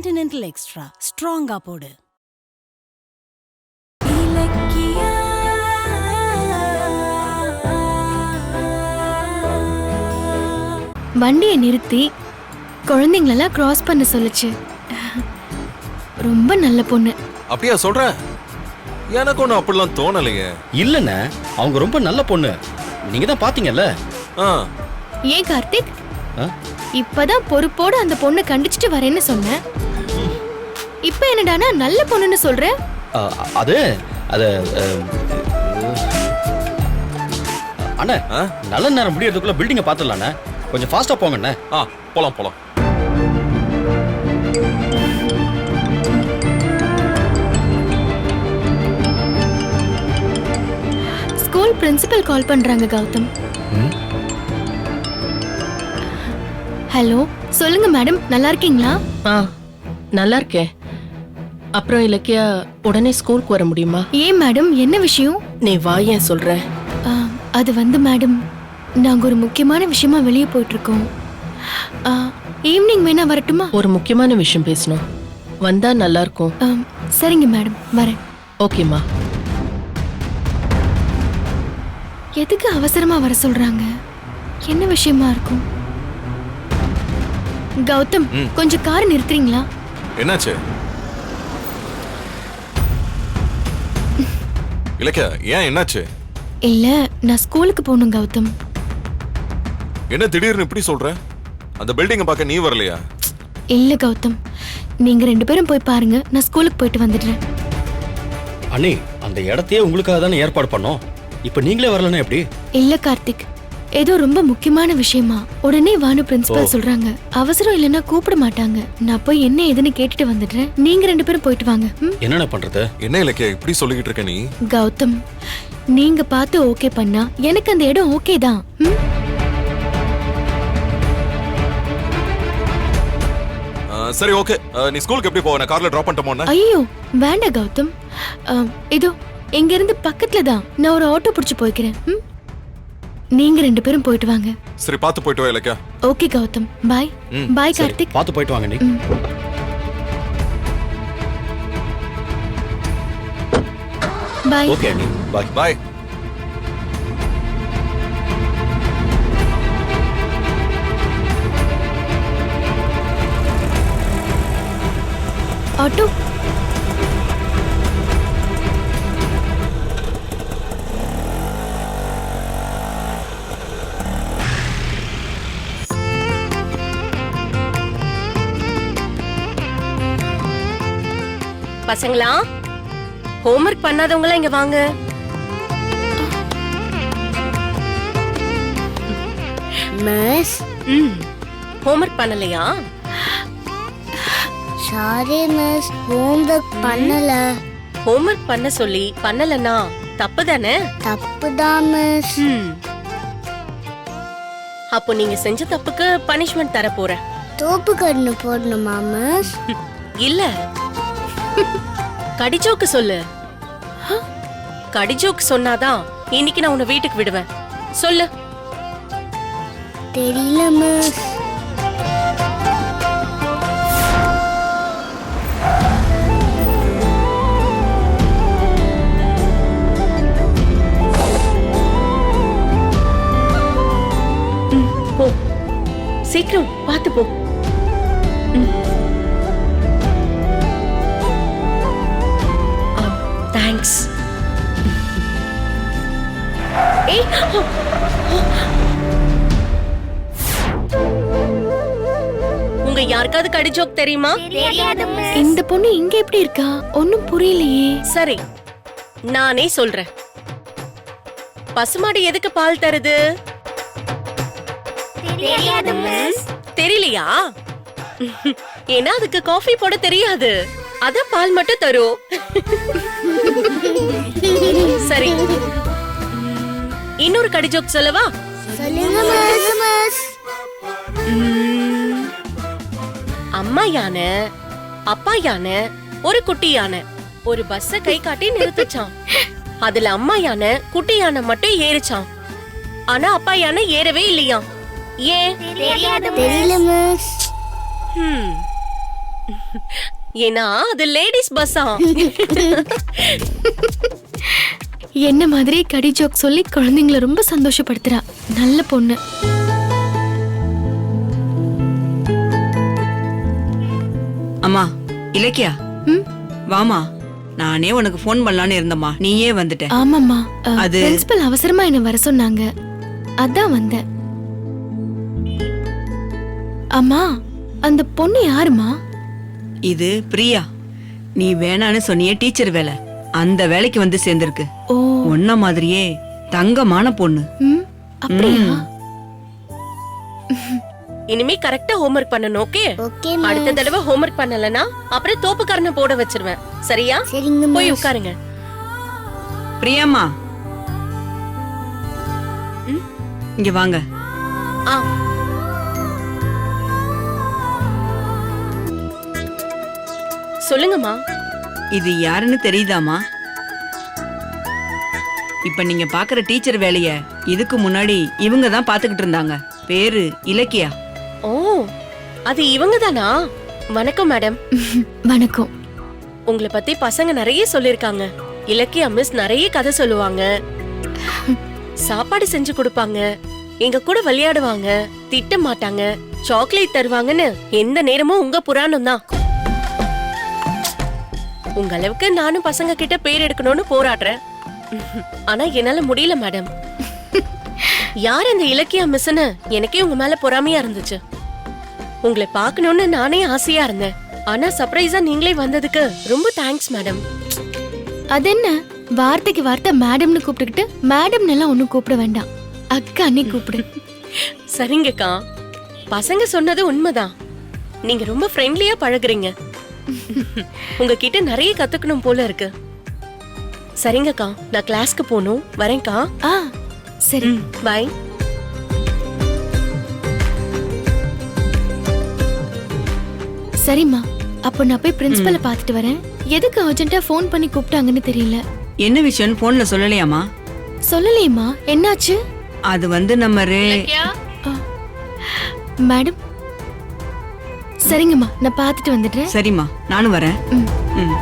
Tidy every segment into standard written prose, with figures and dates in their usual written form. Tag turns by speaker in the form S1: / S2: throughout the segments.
S1: Continental extra ஸ்ட்ராங்கா போடு.
S2: வண்டியை நிறுத்தி குழந்தைங்களெல்லாம் கிராஸ் பண்ண சொல்லுச்சு. ரொம்ப நல்ல பொண்ணு.
S3: அப்படியா சொல்ற? எனக்கு ஒண்ணு அப்படிலாம் தோணலையே.
S4: இல்லண்ணே, அவங்க ரொம்ப நல்ல பொண்ணு. நீங்க தான் பாத்தீங்கல்ல.
S2: ஏன் கார்த்திக், இப்பதான் பொறுப்போட அந்த பொண்ணை கண்டிச்சிட்டு வரேன்னு சொன்னேன். இப்ப என்னடானா நல்ல பொண்ணுன்னு சொல்ற?
S4: அது அது அண்ணா, நல்ல நேரம் முடியறதுக்குள்ள பில்டிங்க பாத்துடலாண்ணே. கொஞ்சம் ஃபாஸ்டா போங்கண்ணே.
S3: போலாம் போலாம்.
S2: ஸ்கூல் பிரின்சிபல் கால் பண்றாங்க கௌதம். ஹலோ, சொல்லுங்க மேடம், நல்லா இருக்கீங்களா?
S5: நல்லா இருக்கேன். அப்புறம் இலக்கியா உடனே ஸ்கூலுக்கு வர முடியுமா?
S2: ஏன் மேடம், என்ன விஷயம்?
S5: நீ வா, ஏன் சொல்ற?
S2: அது வந்து மேடம், நாங்க ஒரு முக்கியமான விஷயமா வெளியே போயிட்டு இருக்கோம். ஈவினிங் வேணா வரட்டுமா?
S5: ஒரு முக்கியமான விஷயம் பேசணும், வந்தா நல்லா இருக்கும்.
S2: சரிங்க மேடம், வரேன்.
S5: ஓகேம்மா.
S2: எதுக்கு அவசரமா வர சொல்றாங்க? என்ன விஷயமா இருக்கும்? கௌதம், கொஞ்சம் கார் நிறுத்துறீங்களா?
S3: என்னாச்சு? இலக்கியா, ஏன் என்னாச்சு?
S2: இல்ல, நான் ஸ்கூலுக்கு போகணும் கௌதம்.
S3: என்ன திடீர்னு இப்படி சொல்ற? அந்த பில்டிங்க பார்க்க நீ வரலையா?
S2: இல்ல கௌதம், நீங்க 2 பேரும் போய் பாருங்க, நான் ஸ்கூலுக்கு போயிட்டு வந்துடுறேன்.
S4: அண்ணே, அந்த இடத்தையே உங்களுக்காக தானே ஏற்பாடு பண்ணோம். இப்ப நீங்களே வரலன்னா எப்படி?
S2: இல்ல கார்த்திக், ஏதோ ரொம்ப முக்கியமான விஷயமா உடனே வானு பிரின்சிபல் சொல்றாங்க. அவசரம் இல்லைன்னா கூப்பிட மாட்டாங்க. நான் போய் என்ன ஏதுன்னு கேட்டுட்டு வந்துடுறேன். நீங்க 2 பேரும் போயிட்டு வாங்க.
S3: என்ன பண்றது? என்ன இலக்கியா இப்படி சொல்லிக்கிட்டு இருக்க நீ?
S2: கௌதம், நீங்க பார்த்து ஓகே பண்ணா எனக்கு அந்த இடம் ஓகே தான்.
S3: சரி, ஓகே. நீ ஸ்கூலுக்கு எப்படி போவ? நான் கார்ல டிராப் பண்ணிட்டோம்னா?
S2: ஐயோ வேண்டாம் கௌதம், இதோ இங்க இருந்து பக்கத்துல தான். நான் ஒரு ஆட்டோ பிடிச்சு போய்க்கிறேன். நீங்க 2 பேரும் போயிட்டு வாங்க.
S3: சரி, பார்த்து போயிட்டு வா இலக்கியா.
S2: ஓகே கௌதம், பாய். பாய் கார்த்திக்.
S4: பார்த்து போயிட்டு வாங்க நீ.
S2: பாய்.
S4: ஓகே அண்ணி, பாய்.
S3: பாய்.
S2: ஆட்டோ.
S5: பசங்களா, ஹோம்வொர்க் பண்ணாதவங்களா இங்க வாங்க.
S6: மிஸ்,
S5: ஹோம்வொர்க் பண்ணலையா?
S6: சாரி மிஸ், ஹோம்வொர்க் பண்ணல.
S5: ஹோம்வொர்க் பண்ண சொல்லி பண்ணலனா தப்பு தானே?
S6: தப்புதான் மிஸ்.
S5: அப்போ நீங்க செஞ்ச தப்புக்கு பனிஷ்மெண்ட் தர போறேன்.
S6: தோப்பு கண்ணு போடணுமா மிஸ்?
S5: இல்ல, கடிஜோக்கு சொல்லு. கடிஜோக்கு சொன்னாதான் இன்னைக்கு நான் உன்னை வீட்டுக்கு விடுவேன். சொல்லு.
S6: தெரியல மிஸ்.
S5: போ, சீக்கிரம் பார்த்து போ. தேங்க்ஸ். உங்க யாருக்காவது கடிஜோக் தெரியுமா?
S2: இந்த பொண்ணு இங்க எப்படி இருக்கா? ஒண்ணும் புரியலையே.
S5: சரி, நானே சொல்றேன். பசுமாடு எதுக்கு பால் தருது? தெரியலையா? ஏன்னா அதுக்கு காஃபி போட தெரியாது. அத பால் மட்டும் தரும். சரி, இன்னொரு கடிஜோக் சொல்லவா?
S6: சொல்லுங்க மிஸ்.
S5: அம்மா யானை, அப்பா யானை, ஒரு குட்டி யானை ஒரு பஸ்ஸ கை காட்டி நிறுத்துச்சான். அதுல அம்மா யானை குட்டி யானை மட்டும் ஏறிச்சான். ஆனா அப்பா யானை ஏறவே இல்லையா? ஏன்?
S6: தெரியல மிஸ்.
S5: ஏன்னா அது லேடிஸ் பஸ்ஸா.
S2: என்ன மாதிரி கடி ஜோக் சொல்லி குழந்தைங்களை ரொம்ப சந்தோஷப்படுத்துறா. நல்ல பொண்ணு.
S7: அம்மா இலக்கியா,
S2: ம்?
S7: வாமா. நானே உனக்கு ஃபோன் பண்ணலான்னு இருந்தம்மா, நீயே வந்துட்ட.
S2: ஆமாம்மா,
S7: அது-
S2: பிரின்சிபல் அவசரமா என்ன வர சொன்னாங்க, அதான் வந்தேன். அம்மா, அந்த பொண்ணு யாருமா?
S7: இது பிரியா. நீ வேணான்னு சொன்னியே டீச்சர் வேலை, அந்த வேலைக்கு வந்து சேர்ந்திருக்கு.
S2: ஓ,
S7: உன்ன மாதிரியே தங்கமான பொண்ணு.
S2: ம், அப்படியா?
S5: இனிமே கரெக்டா ஹோம்வொர்க் பண்ணணும். ஓகே?
S6: ஓகே
S5: அடுத்த தடவை ஹோம்வொர்க் பண்ணலனா அப்புறம் தோப்புக்காரனை போட வச்சிருவேன். சரியா?
S6: சரிங்க
S5: போய்
S6: மிஸ்.
S5: உட்காருங்க.
S7: பிரியாம்மா, இங்க வாங்க.
S5: ஆ, சொல்லுங்கம்மா.
S7: இது யாருன்னு தெரியுதாமா? இப்ப நீங்க பாக்குற டீச்சர் வேலைய இதுக்கு முன்னாடி இவங்க தான் பாத்துக்கிட்டு இருந்தாங்க. பேரு இலக்கியா.
S5: ஓ, அது இவங்க தானா? வணக்கம் மேடம்.
S2: வணக்கம்.
S5: உங்களை பத்தி பசங்க நிறைய சொல்லிருக்காங்க. இலக்கியா மிஸ் நிறைய கதை சொல்லுவாங்க, சாப்பாடு செஞ்சு கொடுப்பாங்க, எங்க கூட விளையாடுவாங்க, திட்ட மாட்டாங்க, சாக்லேட் தருவாங்கன்னு எந்த நேரமும் உங்க புராணம் தான். உங்க அளவுக்கு நானும் பசங்க கிட்ட பேர் எடுக்கணும்னு போராடுறேன். ஆனா என்னால முடியல மேடம். யார் அந்த இலக்கியா மிஸ்னு எனக்கே உங்க மேல பொறாமையா இருந்துச்சு. உங்களை பார்க்கணும்னு நானே ஆசையா இருந்தேன். ஆனா சர்ப்ரைஸா நீங்களே வந்ததுக்கு ரொம்ப தேங்க்ஸ் மேடம்.
S2: அது என்ன, வார்த்தைக்கு வார்த்தை மேடம்னு கூப்பிட்டுக்கிட்டு மேடம் எல்லாம் ஒன்னும் கூப்பிட வேண்டாம், அக்கானே கூப்பிடு.
S5: சரிங்கக்கா, பசங்க சொன்னது உண்மைதான். நீங்க ரொம்ப ஃப்ரெண்ட்லியா பழகுறீங்க. உங்ககிட்ட நிறைய கத்துக்கணும் போல இருக்கு. சரிங்கக்கா, நான் கிளாஸ்க்கு போகணும், வரேன்க்கா.
S2: ஆ, சரி.
S5: பை.
S2: சரிம்மா, அப்போ நான் போய் பிரின்சிபலை பார்த்துட்டு வரேன். எதுக்கு அர்ஜென்ட்டா ஃபோன் பண்ணி கூப்பிட்டாங்கன்னு தெரியல.
S7: என்ன விஷயம்னு போன்ல சொல்லலையாமா?
S2: சொல்லலையேம்மா, என்னாச்சு?
S7: அது வந்து நம்ம
S2: மேடம், சரிங்கம்மா, நான் பார்த்துட்டு வந்துடுறேன்.
S7: சரிம்மா, நானும் வரேன்.
S2: ம்.
S7: ம்.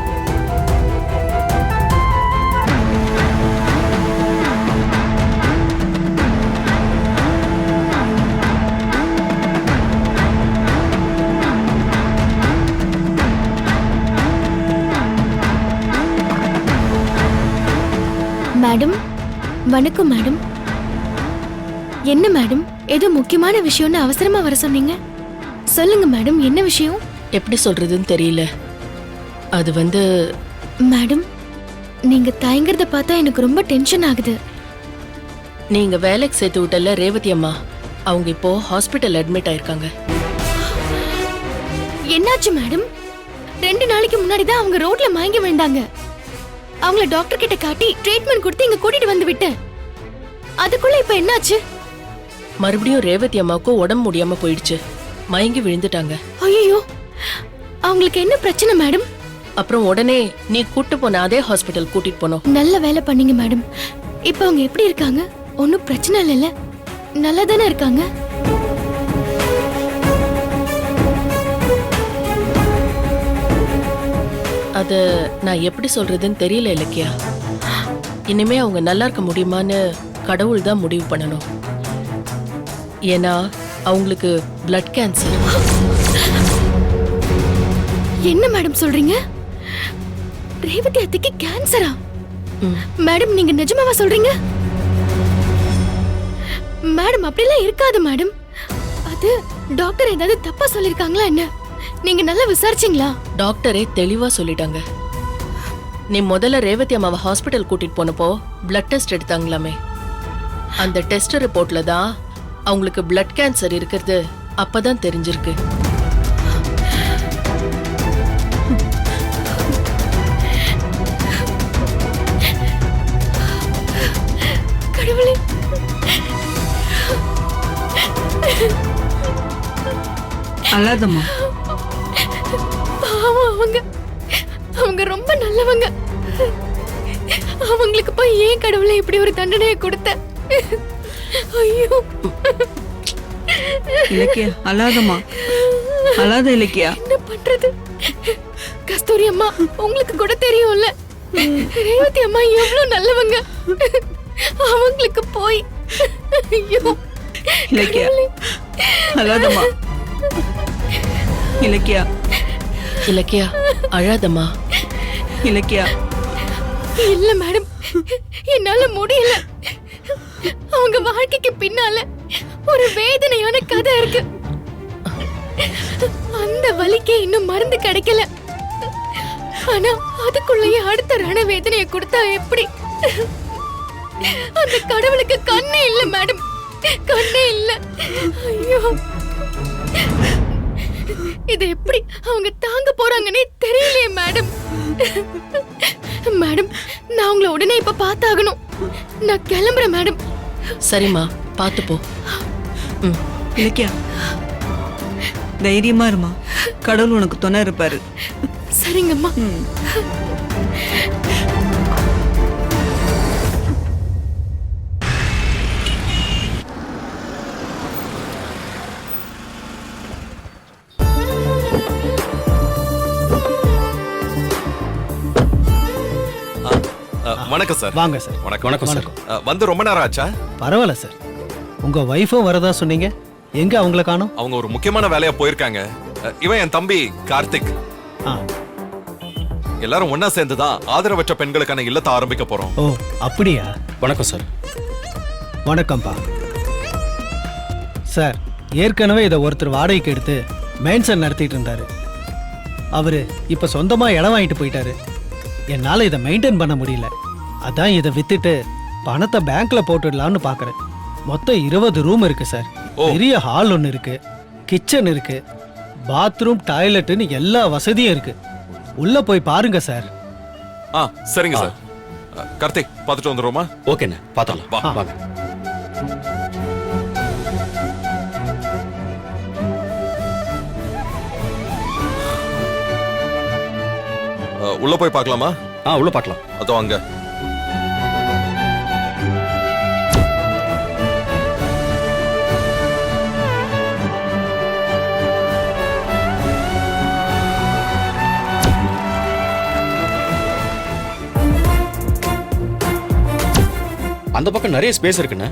S2: மேடம், வணக்கம் மேடம். என்ன மேடம், ஏதோ முக்கியமான விஷயம்னு அவசரமா வர சொன்னீங்க. சொல்லுங்க மேடம், என்ன விஷயம்?
S5: எப்படி சொல்றதுன்னு தெரியல. அது வந்து
S2: மேடம், நீங்க தயங்குறத பார்த்தா எனக்கு ரொம்ப டென்ஷன் ஆகுது.
S5: நீங்க வேலைக்கு சேர்த்து விட்டல ரேவதி அம்மா, அவங்க இப்போ ஹாஸ்பிட்டல் அட்மிட் ஆயிருக்காங்க.
S2: என்னாச்சு மேடம்? 2 நாளைக்கு முன்னாடி தான் அவங்க ரோட்ல மயங்கி விழுந்தாங்க. அவங்கள டாக்டர் கிட்ட காட்டி ட்ரீட்மெண்ட் கொடுத்து இங்க கூட்டிட்டு வந்து விட்டேன். அதுக்குள்ள இப்ப என்னாச்சு?
S5: மறுபடியும் ரேவதி அம்மாவுக்கு உடம்பு முடியாம போயிடுச்சு, மயங்கி விழுந்துட்டாங்க.
S2: ஐயோ, அவங்களுக்கு என்ன பிரச்சனை மேடம்?
S5: அப்புறம் உடனே நீ கூட்டு போன அதே ஹாஸ்பிட்டல் கூட்டிட்டு போனோம்.
S2: நல்ல வேலை பண்ணீங்க மேடம். இப்ப அவங்க எப்படி இருக்காங்க? ஒன்னும் பிரச்சனை இல்லைல்ல? நல்லா தானே இருக்காங்க?
S5: அது நான் எப்படி சொல்றதுன்னு தெரியல இலக்கியா. இனிமே அவங்க நல்லா இருக்க முடியுமான்னு கடவுள் தான் முடிவு பண்ணணும். ஏன்னா அவங்களுக்கு பிளட் கேன்சர்.
S2: என்ன மேடம் சொல்றீங்க? ரேவதி அத்தைக்கு கேன்சரா?
S5: ம்.
S2: மேடம், நீங்க நிஜமாவா சொல்றீங்க? மேடம், அப்படிலாம் இருக்காது மேடம். அது டாக்டர் ஏதாவது தப்பா சொல்லிருக்காங்களா என்ன? நீங்க நல்லா விசாரிச்சீங்களா?
S5: டாக்டரே தெளிவா சொல்லிட்டாங்க. நீ முதல்ல ரேவதி அம்மாவை ஹாஸ்பிட்டல் கூட்டிட்டு போனப்போ பிளட் டெஸ்ட் எடுத்தாங்களாமே, அந்த டெஸ்ட் ரிப்போர்ட்ல தான் அவங்களுக்கு பிளட் கேன்சர் இருக்கிறது அப்பதான் தெரிஞ்சிருக்கு.
S2: கடவுளே,
S7: அல்லாதம்மா.
S2: பாவம், அவங்க ரொம்ப நல்லவங்க. அவங்களுக்கு போய் ஏன் கடவுளை இப்படி ஒரு தண்டனையை கொடுத்த? ஐயோ,
S7: இலக்கியா, அல்லாதம்மா. அழாத இலக்கியா.
S2: என்ன பண்றது? கஸ்தூரி அம்மா உங்களுக்கு கூட தெரியும்ல, ரேவதி அம்மா எவ்வளவு நல்லவங்க. அவங்களுக்கு போய் ஐயோ,
S7: இலக்கியா அழாதம்மா. இலக்கியா
S5: இலக்கியா அழாதம்மா.
S7: இலக்கியா
S2: இல்ல மேடம், என்னால முடியல. அவங்க வாழ்க்கைக்கு பின்னால ஒரு வேதனையான கதை இருக்கு. அந்த வலிக்கே இன்னும் மருந்து கிடைக்கல. ஆனா அதுக்குள்ளேயே அடுத்த ரண வேதனையை கொடுத்தா எப்படி? அந்த கடவுளுக்கு கண்ணே இல்ல மேடம், கண்ணே இல்ல. ஐயோ, இது எப்படி அவங்க தாங்க போறாங்கன்னே தெரியலையே மேடம். மேடம், நான் உங்களை உடனே இப்ப பார்த்தாகணும். நான் கிளம்புறேன் மேடம்.
S5: சரிம்மா, பாத்து போ.
S7: இலக்கியா தைரியமா இருமா, கடவுள் உனக்கு துணை இருப்பாரு.
S2: சரிங்கம்மா.
S3: வணக்கம் சார்.
S8: வாங்க சார்.
S3: வணக்கம்.
S4: வணக்கம் சார்.
S3: வந்து ரொம்ப நேரம் ஆச்சா?
S8: பரவாயில்ல சார். உங்க ஒய்ஃபும் வரதா சொன்னீங்க, எங்க அவங்கள காணோம்?
S3: அவங்க ஒரு முக்கியமான வேலையா போயிருக்காங்க. இவன் என் தம்பி கார்த்திக்.
S8: ஆ.
S3: எல்லாரும் ஒன்னா சேர்ந்துதான் ஆதரவற்ற பெண்களுக்கான இல்லத்தை ஆரம்பிக்க போறோம்.
S8: ஓ அப்படியா?
S4: வணக்கம் சார்.
S8: வணக்கம்ப்பா. சார், ஏற்கனவே இதை ஒருத்தர் வாடகைக்கு எடுத்து மெயின்சன் நடத்திட்டு இருந்தாரு. அவரு இப்ப சொந்தமா இடம் வாங்கிட்டு போயிட்டாரு. என்னால இதை மெயின்டைன் பண்ண முடியல. அதான் இதை வித்துட்டு பணத்தை பேங்க்ல போட்டுடலாம்னு பாக்குறேன். மொத்தம் 20 ரூம் இருக்கு சார். பெரிய ஹால் ஒன்று இருக்கு, கிச்சன் இருக்கு, பாத்ரூம், டாய்லெட்னு எல்லா வசதியும் இருக்கு. உள்ள போய் பாருங்க சார்.
S3: சரிங்க சார். கார்த்திக், பார்த்துட்டு வந்துருவோமா?
S4: ஓகேண்ணே, பார்த்தலாம்.
S3: வா.
S4: வாங்க.
S3: உள்ள போய் பார்க்கலாமா?
S4: உள்ள பார்க்கலாம்.
S3: அதோ அங்க.
S4: அந்த பக்கம் நிறைய ஸ்பேஸ் இருக்குண்ணே.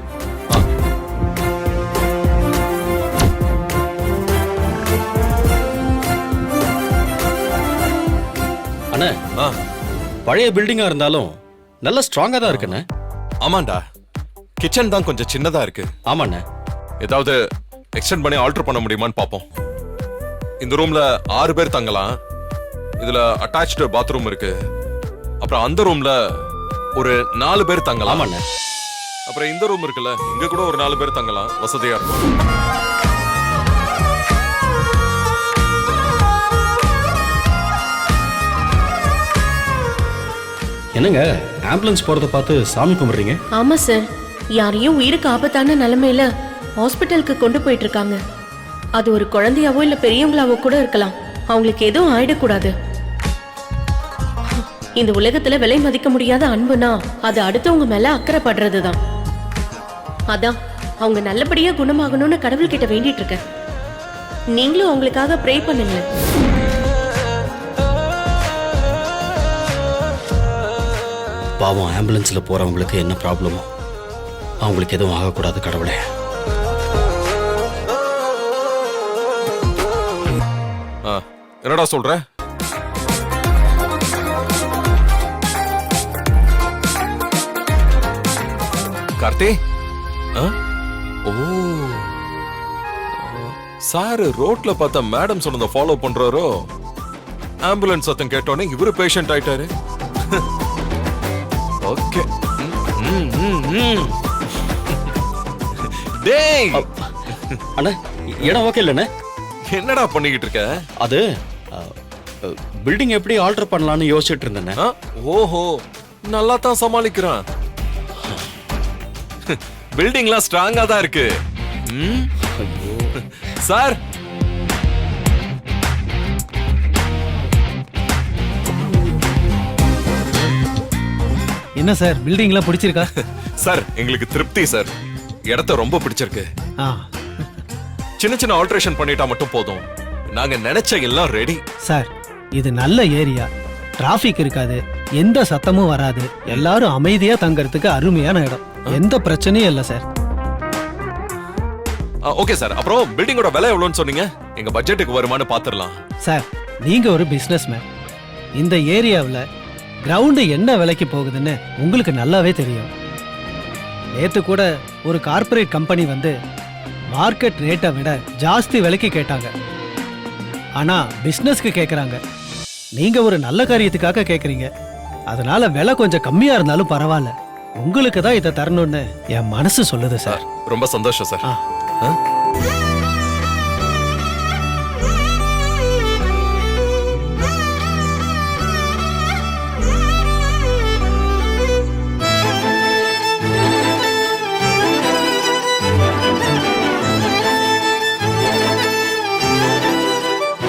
S4: அண்ணே, பழைய பில்டிங்கா இருந்தாலும் நல்ல ஸ்ட்ராங்கா தான் இருக்குண்ணே.
S3: ஆமாண்டா, கிச்சன் தான் கொஞ்சம் சின்னதா இருக்கு.
S4: ஆமாண்ணே.
S3: ஏதாவது எக்ஸ்டெண்ட் பண்ணி ஆல்டர் பண்ண முடியுமான்னு பாப்போம். இந்த ரூம்ல 6 பேர் தங்கலாம். இதுல அட்டாச்டு பாத்ரூம் இருக்கு. அப்புறம் அந்த ரூம்ல ஒரு 4 பேர் தங்கலாம்.
S4: ஆமாண்ணே.
S3: அப்புறம் இந்த ரூம் இருக்குல்ல, இங்க கூட ஒரு 4 பேர் தங்கலாம். வசதியா இருக்கும்.
S4: என்னங்க, ஆம்புலன்ஸ் போறத பார்த்து சாமி கும்பிடுறீங்க?
S5: ஆமா சார், யாரையும் உயிருக்கு ஆபத்தான நிலைமையில ஹாஸ்பிட்டலுக்கு கொண்டு போயிட்டு இருக்காங்க. அது ஒரு குழந்தையாவோ இல்ல பெரியவங்களாவோ கூட இருக்கலாம். அவங்களுக்கு எதுவும் ஆயிடக்கூடாது. இந்த உலகத்துல விலை மதிக்க முடியாத அன்புனா அது அடுத்தவங்க மேல அக்கறைப்படுறதுதான். அதான் அவங்க நல்லபடியா குணமாகணும்னு கடவுள்கிட்ட வேண்டிட்டு இருக்கேன். நீங்களும் அவங்களுக்காக ப்ரே பண்ணுங்க.
S4: பாவம், ஆம்புலன்ஸ்ல போறவங்களுக்கு என்ன ப்ராப்ளமோ அவங்களுக்கு எதுவும் ஆகக்கூடாது கடவுளே.
S3: என்னடா சொல்ற? கார்த்தி, ஓ சாரு ரோட்ல பார்த்த மேடம் சொன்னதை ஃபாலோ பண்றாரோ? ஆம்புலன்ஸ் சத்தம் கேட்டோன்னே இவரு பேஷண்ட் ஆயிட்டாரு. ஓகே. டேய்
S4: அண்ணா, இடம் ஓகே இல்லைண்ணே?
S3: என்னடா பண்ணிக்கிட்டு இருக்க?
S4: அது பில்டிங் எப்படி ஆல்டர் பண்ணலாம்னு யோசிச்சுட்டு இருந்தேன்.
S3: ஓஹோ, நல்லா தான் சமாளிக்கிறான். பில்டிங்லாம் ஸ்ட்ராங்கா தான் இருக்கு. சார்,
S8: என்ன சார், பில்டிங்லாம் பிடிச்சிருக்கா?
S3: சார், எங்களுக்கு திருப்தி சார். இடத்த ரொம்ப பிடிச்சிருக்கு. சின்ன சின்ன ஆல்ட்ரேஷன் பண்ணிட்டா மட்டும் போதும். நாங்க நினைச்ச எல்லாம் ரெடி.
S8: சார் இது நல்ல ஏரியா, டிராஃபிக் இருக்காது, எந்த சத்தமும் வராது, எல்லாரும் அமைதியா தங்கறதுக்கு அருமையான இடம், எந்த பிரச்சனையும் இல்லை சார்.
S3: Okay sir. அப்புறம் பில்டிங்கோட விலை எவ்வளவுன்னு சொன்னீங்க? எங்க பட்ஜெட்டுக்கு வருமானு பாத்துறலாம்.
S8: சார் நீங்க ஒரு பிசினஸ் மேன், இந்த ஏரியாவில் கிரவுண்டு என்ன விலைக்கு போகுதுன்னு உங்களுக்கு நல்லாவே தெரியும். நேத்து கூட ஒரு கார்ப்பரேட் கம்பெனி வந்து மார்க்கெட் ரேட்டை விட ஜாஸ்தி விலைக்கு கேட்டாங்க. ஆனா பிசினஸ்க்கு கேக்குறாங்க, நீங்க ஒரு நல்ல காரியத்துக்காக கேக்குறீங்க, அதனால விலை கொஞ்சம் கம்மியா இருந்தாலும் பரவாயில்ல, உங்களுக்கு தான் இதை தரணும்னு என் மனசு சொல்லுது சார்.
S3: ரொம்ப சந்தோஷம் சார்.
S8: ஆ.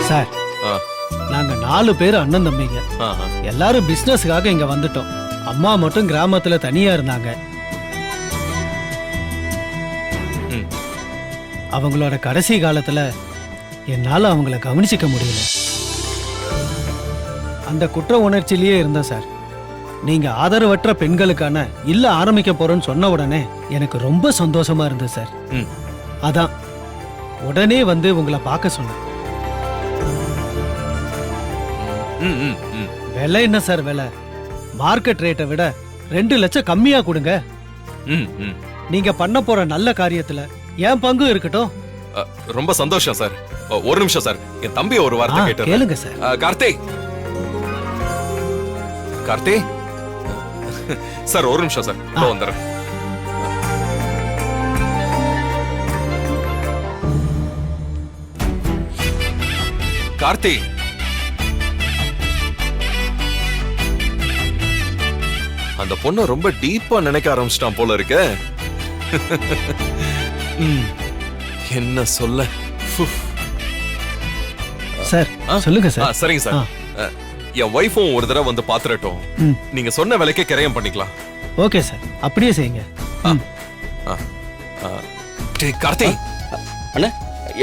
S8: சார் நாங்க 4 பேர் அண்ணன் தம்பிங்க, எல்லாரும் பிசினஸ்க்காக இங்க வந்துட்டோம். அம்மா மட்டும் கிராமத்துல தனியா இருந்தாங்க. அவங்களோட கடைசி காலத்துல என்னால அவங்கள கவனிச்சுக்க முடியல. அந்த குற்ற உணர்ச்சியிலேயே இருந்தேன் சார். நீங்க ஆதரவற்ற பெண்களுக்கான இல்ல ஆரம்பிக்க போறேன்னு சொன்ன உடனே எனக்கு ரொம்ப சந்தோஷமா இருந்தது சார். அதான் உடனே வந்து உங்களை பார்க்க சொன்னேன். விலை என்ன சார் விலை? மார்க்கெட் ரேட்டை விட 2 லட்சம் கம்மியா கொடுங்க. நீங்க பண்ண போற நல்ல காரியத்துல என் பங்கு இருக்கட்டும்.
S3: ரொம்ப சந்தோஷம் சார். ஒரு நிமிஷம் சார், என் தம்பி ஒரு வார்த்தை கேட்டு
S8: கேளுங்க சார்.
S3: கார்த்திக், கார்த்திக் சார் ஒரு நிமிஷம் சார், வந்துடுறேன். கார்த்திக், அந்த பொண்ண ரொம்ப டீப்பா நினைக்க ஆரம்பிச்சிட்டான் போல இருக்க. என்ன சொல்ல
S8: சார், சொல்லுங்க சார்.
S3: சரிங்க சார். என் வைஃபும் ஒரு தடவை வந்து பாத்துறட்டும். நீங்க சொன்ன விலைக்கு கிரயம் பண்ணிக்கலாம்.
S8: ஓகே சார், அப்படியே செய்யுங்க.
S3: கார்த்திக்
S4: அண்ணே,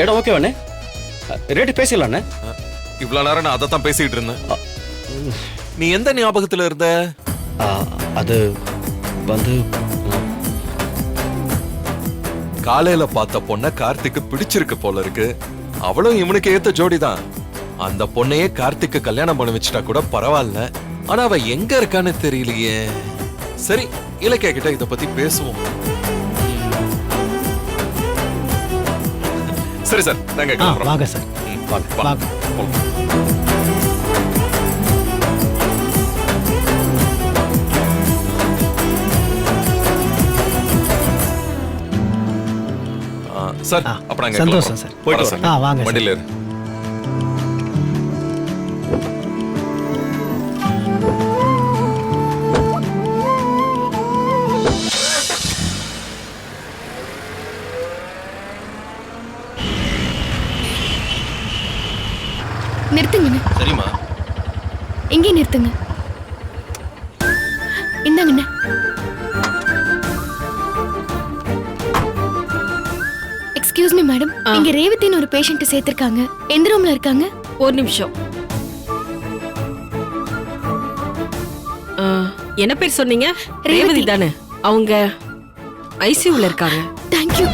S4: இடம் ஓகே அண்ணே, ரேட்டு பேசிடலாம் அண்ணே.
S3: இவ்வளவு நேரம் நான் அதைத்தான் பேசிட்டு இருந்தேன். நீ எந்த ஞாபகத்துல இருந்த?
S4: அது வந்து
S3: காலையில பார்த்த பொண்ண கார்த்திக்கு பிடிச்சிருக்கு போல இருக்கு. அவளும் இவனுக்கு ஏத்த ஜோடிதான். அந்த பொண்ணையே கார்த்திக்கு கல்யாணம் பண்ணி வச்சுட்டா கூட பரவாயில்ல. ஆனா அவ எங்க இருக்கான்னு தெரியலையே. சரி, இலக்கிய கிட்ட இத பத்தி பேசுவோம். சரி சார், நாங்க கிளம்புறோம்.
S8: வாங்க சார், வாங்க.
S3: சார், அப்ப நாங்க
S8: சந்தோஷம் சார்.
S3: போயிட்டு சார்.
S8: வாங்க
S3: வண்டியில ஏறு.
S2: நிறுத்துங்கண்ணே.
S4: சரிம்மா.
S2: இங்கே நிறுத்துங்க. இந்தாங்கண்ணே. எக்ஸ்கியூஸ் மீ மேடம், இங்க ரேவதின்னு ஒரு பேஷண்ட் சேர்த்திருக்காங்க. எந்த ரூம்ல இருக்காங்க?
S5: ஒரு நிமிஷம். என்ன பேர் சொன்னீங்க? ரேவதி தானே? அவங்க ஐசியூல இருக்காங்க.
S2: தேங்க்யூ.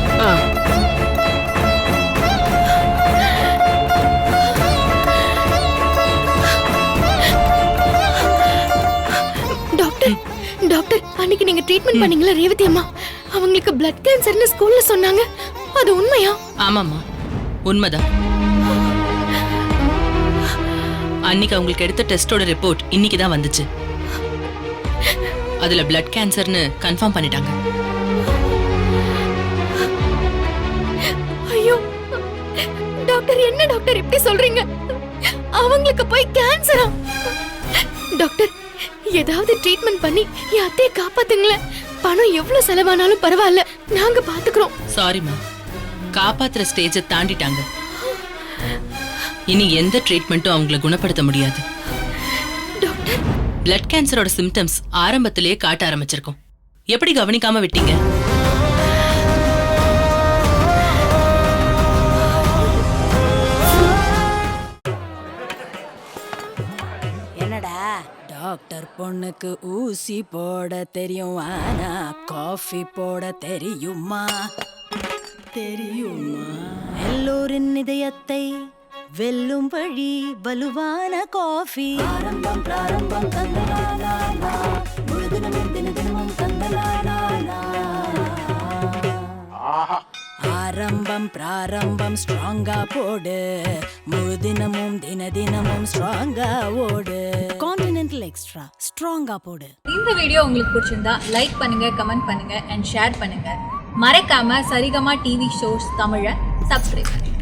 S2: டாக்டர், டாக்டர், அன்னைக்கு நீங்க ட்ரீட்மெண்ட் பண்ணீங்களா ரேவதி அம்மா? அவங்களுக்கு பிளட் கேன்சர்னு ஸ்கூல்ல சொன்னாங்க. அது உண்மையா?
S9: ஆமாம்மா, உண்மைதான். அன்னைக்கு அவங்களுக்கு எடுத்த டெஸ்டோட ரிப்போர்ட் இன்னைக்கு தான் வந்துச்சு. அதுல பிளட் கேன்சர்னு கன்ஃபார்ம் பண்ணிட்டாங்க.
S2: ஐயோ டாக்டர், என்ன டாக்டர் இப்படி சொல்றீங்க? அவங்களுக்கு போய் கேன்சரா? டாக்டர், ஏதாவது ட்ரீட்மெண்ட் பண்ணி என் அத்தையை காப்பாத்துங்களேன். பணம் எவ்வளவு செலவானாலும் பரவாயில்ல, நாங்க பாத்துக்கிறோம்.
S9: சாரிம்மா, காப்பாத்துற ஸ்டேஜை தாண்டிட்டாங்க. இனி எந்த ட்ரீட்மெண்ட்டும் அவங்கள குணப்படுத்த முடியாது.
S2: டாக்டர்,
S9: பிளட் கேன்சரோட சிம்டம்ஸ் ஆரம்பத்திலேயே காட்ட ஆரம்பிச்சிருக்கோம். எப்படி கவனிக்காம விட்டீங்க?
S1: என்னடா டாக்டர் பொண்ணுக்கு ஊசி போட தெரியும் ஆனா காஃபி போட தெரியுமா தெரியுமா எல்லோரின் இதயத்தை வெல்லும் வழி வலுவான காஃபி ஆரம்பம் பிராரம்பம் தந்தலானா முழுதினமும் தினதினமும் தந்தலானா ஆரம்பம் பிராரம்பம் ஸ்ட்ராங்கா போடு முழுதினமும் தினதினமும் ஸ்ட்ராங்கா ஓடு கான்டினென்டல் எக்ஸ்ட்ரா ஸ்ட்ராங்கா போடு.
S10: இந்த வீடியோ உங்களுக்கு பிடிச்சிருந்தா லைக் பண்ணுங்க, கமெண்ட் பண்ணுங்க அண்ட் ஷேர் பண்ணுங்க. மறக்காம சரிகமா டிவி ஷோஸ் தமிழை சப்ஸ்கிரைப் பண்ணுங்க.